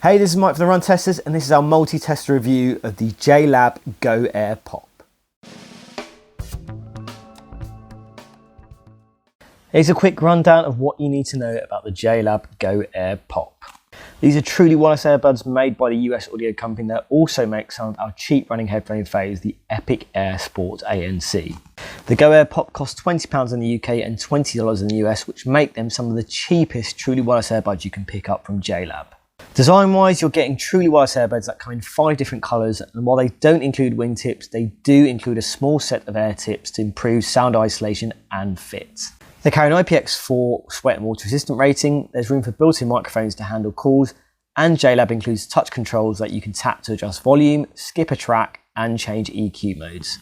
Hey, this is Mike from the Run Testers, and this is our multi-tester review of the JLab Go Air Pop. Here's a quick rundown of what you need to know about the JLab Go Air Pop. These are truly wireless earbuds made by the US audio company that also makes some of our cheap running headphone faves, the Epic Air Sport ANC. The Go Air Pop costs £20 in the UK and $20 in the US, which make them some of the cheapest truly wireless earbuds you can pick up from JLab. Design-wise, you're getting truly wireless earbuds that come in 5 different colours, and while they don't include wingtips, they do include a small set of air tips to improve sound isolation and fit. They carry an IPX4 sweat and water resistant rating, there's room for built-in microphones to handle calls, and JLab includes touch controls that you can tap to adjust volume, skip a track, and change EQ modes.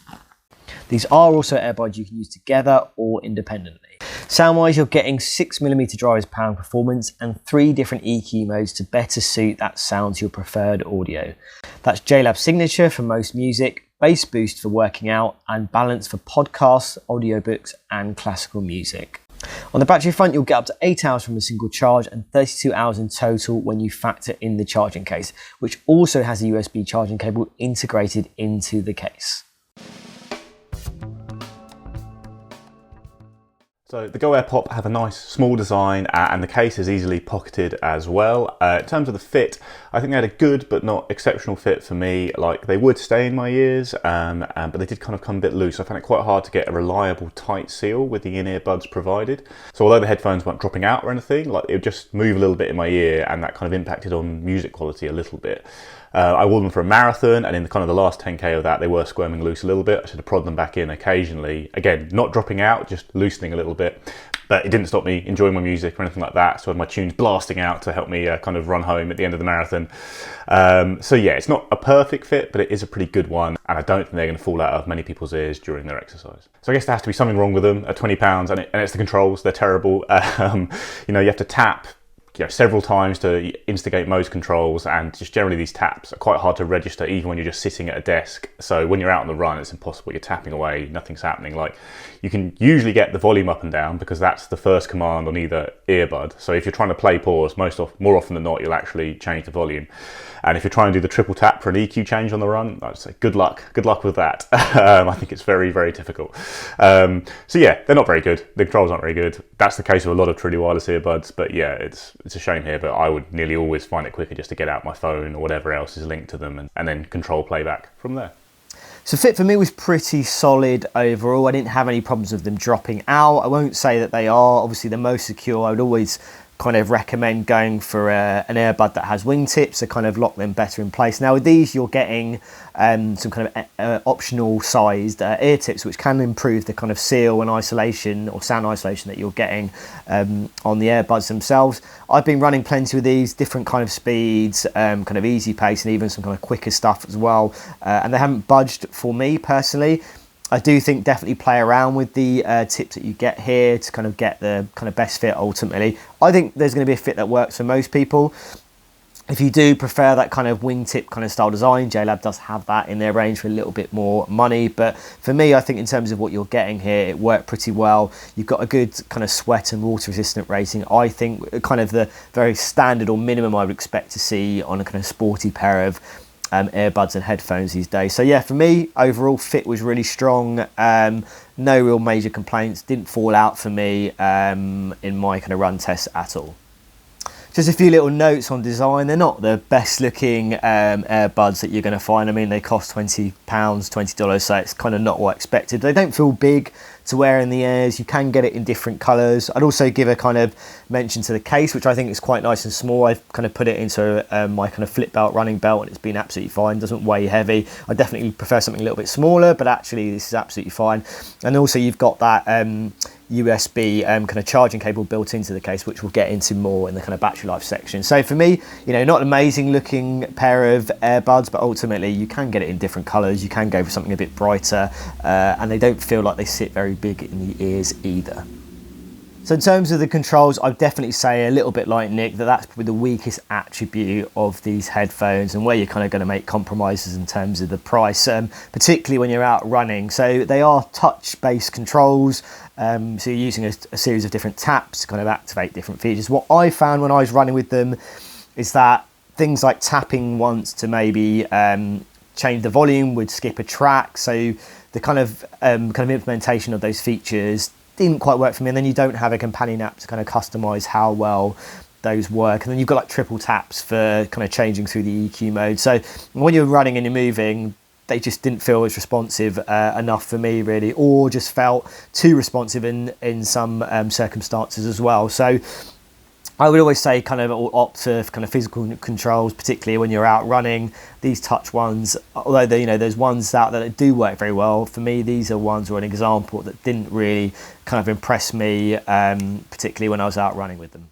These are also earbuds you can use together or independently. Sound-wise, you're getting 6mm drivers pound performance and 3 different EQ modes to better suit that sound to your preferred audio. That's JLab Signature for most music, Bass Boost for working out, and Balance for podcasts, audiobooks, and classical music. On the battery front, you'll get up to 8 hours from a single charge and 32 hours in total when you factor in the charging case, which also has a USB charging cable integrated into the case. So the Go Air Pop have a nice small design and the case is easily pocketed as well. In terms of the fit, I think they had a good but not exceptional fit for me. Like, they would stay in my ears, but they did kind of come a bit loose. I found it quite hard to get a reliable tight seal with the in-ear buds provided. So although the headphones weren't dropping out or anything, like, it would just move a little bit in my ear, and that kind of impacted on music quality a little bit. I wore them for a marathon, and in kind of the last 10k of that, they were squirming loose a little bit. I should have prodded them back in occasionally. Again, not dropping out, just loosening a little bit. But it didn't stop me enjoying my music or anything like that. So I had my tunes blasting out to help me kind of run home at the end of the marathon. So yeah, it's not a perfect fit, but it is a pretty good one. And I don't think they're going to fall out of many people's ears during their exercise. So I guess there has to be something wrong with them at £20, and it's the controls. They're terrible. You have to tap several times to instigate most controls, and just generally these taps are quite hard to register even when you're just sitting at a desk. So when you're out on the run, it's impossible. You're tapping away, nothing's happening. Like, you can usually get the volume up and down because that's the first command on either earbud. So if you're trying to play pause, more often than not, you'll actually change the volume. And if you're trying to do the triple tap for an EQ change on the run, I'd say good luck with that. I think it's very, very difficult. So yeah, they're not very good. The controls aren't very good. That's the case with a lot of truly wireless earbuds, but yeah, it's a shame here, but I would nearly always find it quicker just to get out my phone or whatever else is linked to them and then control playback from there. So fit for me was pretty solid overall. I didn't have any problems with them dropping out. I won't say that they are obviously the most secure. I would always kind of recommend going for an earbud that has wingtips to kind of lock them better in place. Now with these, you're getting some kind of optional sized ear tips, which can improve the kind of seal and isolation or sound isolation that you're getting on the earbuds themselves. I've been running plenty with these, different kind of speeds, kind of easy pace, and even some kind of quicker stuff as well. And they haven't budged for me personally. I do think definitely play around with the tips that you get here to kind of get the kind of best fit ultimately. I think there's going to be a fit that works for most people. If you do prefer that kind of wingtip kind of style design, JLab does have that in their range for a little bit more money. But for me, I think in terms of what you're getting here, it worked pretty well. You've got a good kind of sweat and water resistant rating. I think kind of the very standard or minimum I would expect to see on a kind of sporty pair of earbuds and headphones these days. So yeah, for me, overall fit was really strong. No real major complaints, didn't fall out for me in my kind of run test at all. Just a few little notes on design. They're not the best looking earbuds that you're going to find. I mean, they cost £20, $20, so it's kind of not what I expected. They don't feel big to wear in the ears. You can get it in different colours. I'd also give a kind of mention to the case, which I think is quite nice and small. I've kind of put it into my kind of flip belt, running belt, and it's been absolutely fine. Doesn't weigh heavy. I definitely prefer something a little bit smaller, but actually this is absolutely fine. And also you've got that USB kind of charging cable built into the case, which we'll get into more in the kind of battery life section. So for me, not an amazing looking pair of earbuds, but ultimately you can get it in different colours. You can go for something a bit brighter, and they don't feel like they sit very big in the ears either. So in terms of the controls, I'd definitely say a little bit like Nick, that's probably the weakest attribute of these headphones and where you're kind of going to make compromises in terms of the price, particularly when you're out running. So they are touch-based controls, so you're using a series of different taps to kind of activate different features. What I found when I was running with them is that things like tapping once to maybe change the volume would skip a track. So the kind of implementation of those features didn't quite work for me. And then you don't have a companion app to kind of customize how well those work. And then you've got like triple taps for kind of changing through the EQ mode. So when you're running and you're moving, they just didn't feel as responsive enough for me, really, or just felt too responsive in some circumstances as well. So I would always say kind of opt for kind of physical controls, particularly when you're out running. These touch ones, although there's ones out there that do work very well, for me these are ones or an example that didn't really kind of impress me, particularly when I was out running with them.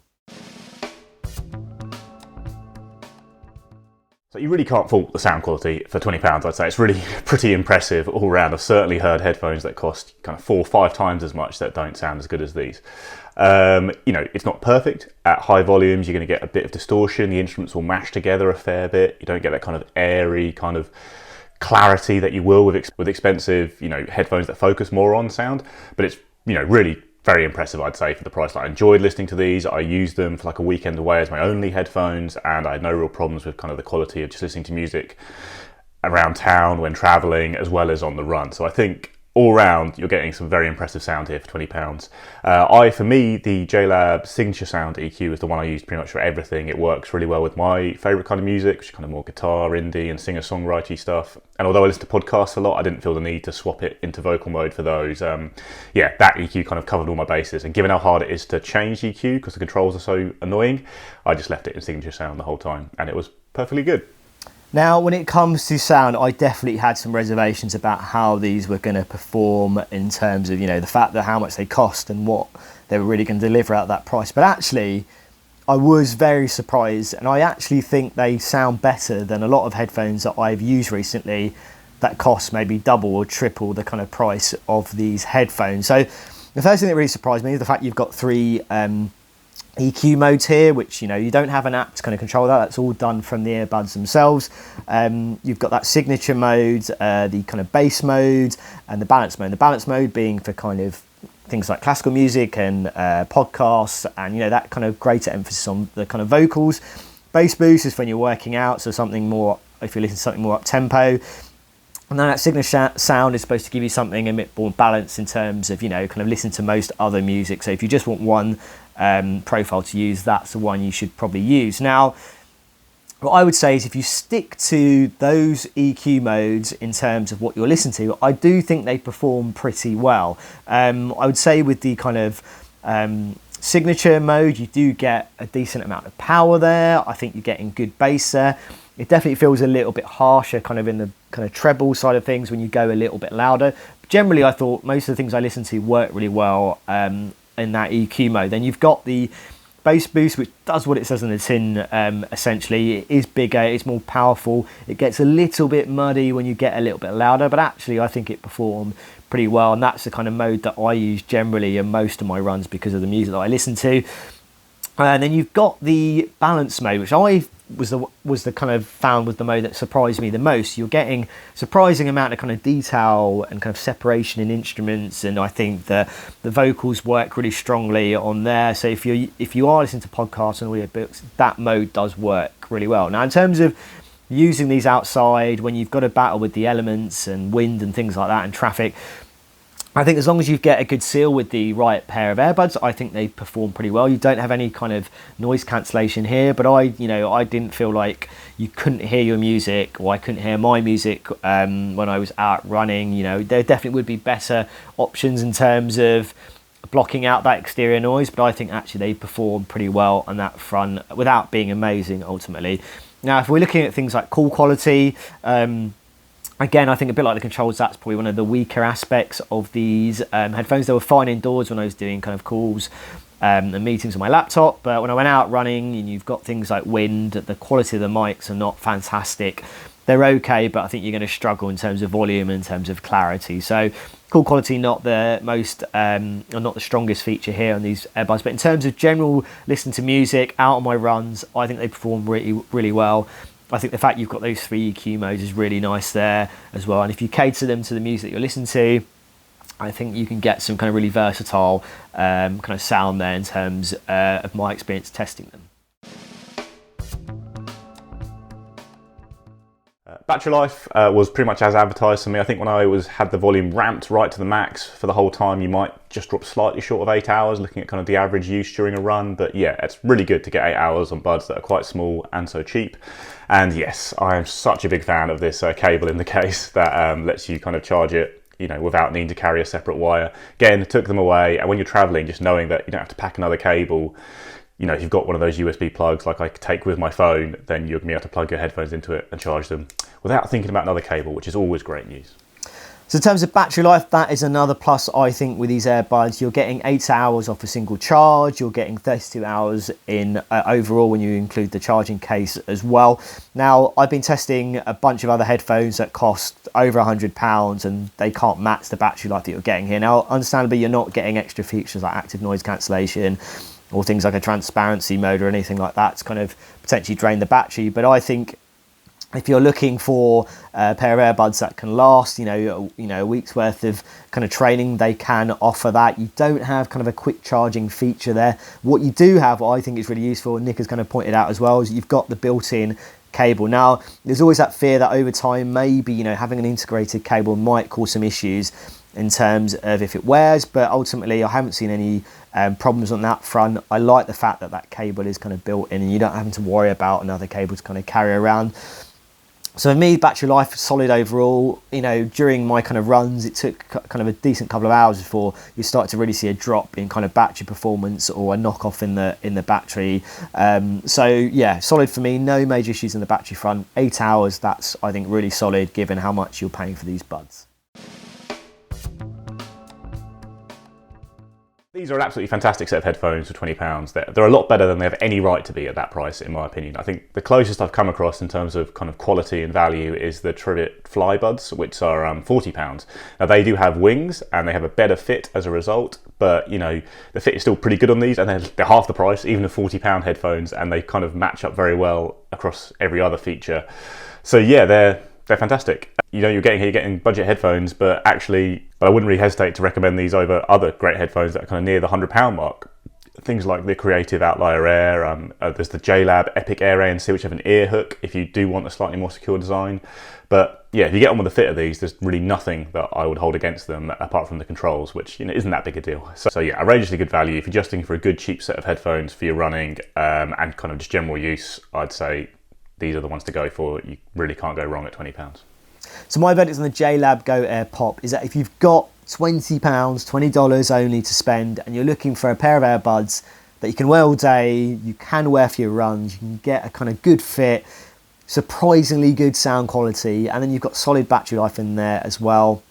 So you really can't fault the sound quality for £20. I'd say it's really pretty impressive all round. I've certainly heard headphones that cost kind of 4 or 5 times as much that don't sound as good as these. It's not perfect. At high volumes, you're going to get a bit of distortion. The instruments will mash together a fair bit. You don't get that kind of airy kind of clarity that you will with expensive, headphones that focus more on sound. But it's, really very impressive, I'd say, for the price. I enjoyed listening to these. I used them for like a weekend away as my only headphones, and I had no real problems with kind of the quality of just listening to music around town when traveling as well as on the run. So I think all round you're getting some very impressive sound here for £20. For me, the JLab Signature Sound EQ is the one I use pretty much for everything. It works really well with my favourite kind of music, which is kind of more guitar, indie and singer-songwriter stuff. And although I listen to podcasts a lot, I didn't feel the need to swap it into vocal mode for those. That EQ kind of covered all my bases. And given how hard it is to change EQ, because the controls are so annoying, I just left it in Signature Sound the whole time, and it was perfectly good. Now, when it comes to sound, I definitely had some reservations about how these were going to perform in terms of, the fact that how much they cost and what they were really going to deliver at that price. But actually, I was very surprised, and I actually think they sound better than a lot of headphones that I've used recently that cost maybe double or triple the kind of price of these headphones. So the first thing that really surprised me is the fact you've got 3 EQ modes here, which you don't have an app to kind of control that. That's all done from the earbuds themselves. You've got that signature mode, the kind of bass mode, and the balance mode. The balance mode being for kind of things like classical music and podcasts, and that kind of greater emphasis on the kind of vocals. Bass boost is when you're working out, so something more, if you're listening to something more up tempo. And then that signature sound is supposed to give you something a bit more balanced in terms of, kind of listen to most other music. So if you just want one profile to use, that's the one you should probably use. Now, what I would say is if you stick to those EQ modes in terms of what you're listening to, I do think they perform pretty well. I would say with the kind of signature mode, you do get a decent amount of power there. I think you're getting good bass there. It definitely feels a little bit harsher kind of in the kind of treble side of things when you go a little bit louder. But generally, I thought most of the things I listened to work really well in that EQ mode. Then you've got the bass boost, which does what it says on the tin, essentially. It is bigger, it's more powerful. It gets a little bit muddy when you get a little bit louder, but actually I think it performed pretty well. And that's the kind of mode that I use generally in most of my runs because of the music that I listen to. And then you've got the balance mode, which I was the kind of found was the mode that surprised me the most. You're getting surprising amount of kind of detail and kind of separation in instruments, and I think the vocals work really strongly on there. So if you are listening to podcasts and audiobooks, that mode does work really well. Now, in terms of using these outside when you've got to battle with the elements and wind and things like that and traffic, I think as long as you get a good seal with the right pair of earbuds, I think they perform pretty well. You don't have any kind of noise cancellation here, but I didn't feel like you couldn't hear your music, or I couldn't hear my music when I was out running. There definitely would be better options in terms of blocking out that exterior noise, but I think actually they perform pretty well on that front without being amazing ultimately. Now, if we're looking at things like call quality, again, I think a bit like the controls, that's probably one of the weaker aspects of these headphones. They were fine indoors when I was doing kind of calls and meetings on my laptop, but when I went out running and you've got things like wind, the quality of the mics are not fantastic. They're okay, but I think you're going to struggle in terms of volume and in terms of clarity. So call quality, not the most, or not the strongest feature here on these earbuds, but in terms of general listening to music out on my runs, I think they perform really, really well. I think the fact you've got those 3 EQ modes is really nice there as well. And if you cater them to the music that you're listening to, I think you can get some kind of really versatile kind of sound there in terms of my experience testing them. Battery life was pretty much as advertised for me. I think when I had the volume ramped right to the max for the whole time, you might just drop slightly short of 8 hours, looking at kind of the average use during a run. But yeah, it's really good to get 8 hours on buds that are quite small and so cheap. And yes, I am such a big fan of this cable in the case that lets you kind of charge it, you know, without needing to carry a separate wire. Again, took them away, and when you're traveling, just knowing that you don't have to pack another cable. You know, if you've got one of those USB plugs like I take with my phone, then you're going to be able to plug your headphones into it and charge them without thinking about another cable, which is always great news. So in terms of battery life, that is another plus, I think, with these earbuds. You're getting 8 hours off a single charge. You're getting 32 hours in overall when you include the charging case as well. Now, I've been testing a bunch of other headphones that cost over £100 and they can't match the battery life that you're getting here. Now, understandably, you're not getting extra features like active noise cancellation or things like a transparency mode or anything like that to kind of potentially drain the battery. But I think if you're looking for a pair of earbuds that can last, you know, a week's worth of kind of training, they can offer that. You don't have kind of a quick charging feature there. What you do have, what I think is really useful, and Nick has kind of pointed out as well, is you've got the built-in cable. Now, there's always that fear that over time, maybe, you know, having an integrated cable might cause some issues in terms of if it wears, but ultimately I haven't seen any problems on that front. I like the fact that that cable is kind of built in and you don't have to worry about another cable to kind of carry around. So for me, battery life is solid overall. You know, during my kind of runs, it took kind of a decent couple of hours before you start to really see a drop in kind of battery performance or a knock off in the battery. So yeah, solid for me. No major issues in the battery front. 8 hours, that's I think really solid given how much you're paying for these buds. These are an absolutely fantastic set of headphones for £20. They're a lot better than they have any right to be at that price, in my opinion. I think the closest I've come across in terms of kind of quality and value is the Trivit Flybuds, which are £40. Now they do have wings and they have a better fit as a result, but you know, the fit is still pretty good on these, and they're half the price, even the £40 headphones, and they kind of match up very well across every other feature. So yeah, they're fantastic. You know, you're getting budget headphones, but I wouldn't really hesitate to recommend these over other great headphones that are kind of near the £100 mark. Things like the Creative Outlier Air, there's the JLab Epic Air ANC, which have an ear hook if you do want a slightly more secure design. But yeah, if you get on with the fit of these, there's really nothing that I would hold against them apart from the controls, which, you know, isn't that big a deal. So yeah, outrageously good value. If you're just looking for a good cheap set of headphones for your running and kind of just general use, I'd say these are the ones to go for. You really can't go wrong at £20. So my verdict on the JLab Go Air Pop is that if you've got £20, $20 only to spend, and you're looking for a pair of earbuds that you can wear all day, you can wear for your runs, you can get a kind of good fit, surprisingly good sound quality, and then you've got solid battery life in there as well.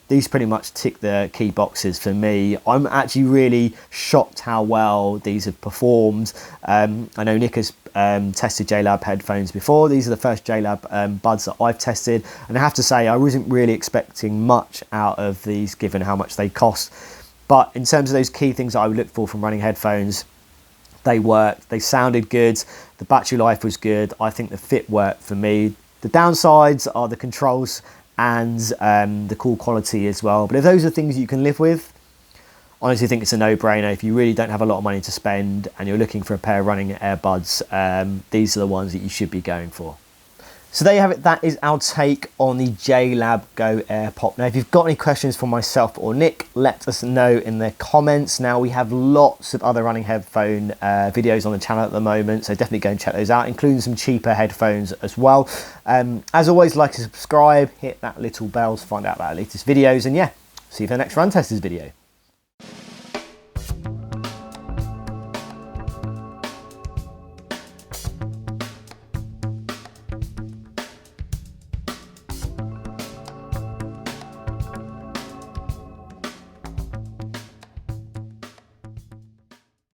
These pretty much tick the key boxes for me. I'm actually really shocked how well these have performed. I know Nick has tested JLab headphones before. These are the first JLab buds that I've tested. And I have to say, I wasn't really expecting much out of these given how much they cost. But in terms of those key things that I would look for from running headphones, they worked, they sounded good, the battery life was good. I think the fit worked for me. The downsides are the controls and the call quality as well. But if those are things you can live with, honestly think it's a no-brainer. If you really don't have a lot of money to spend and you're looking for a pair of running earbuds, these are the ones that you should be going for. So there you have it. That is our take on the JLab Go Air Pop. Now, if you've got any questions for myself or Nick, let us know in the comments. Now, we have lots of other running headphone videos on the channel at the moment, so definitely go and check those out, including some cheaper headphones as well. As always, like and subscribe, hit that little bell to find out about our latest videos, and yeah, see you for the next Run Testers video.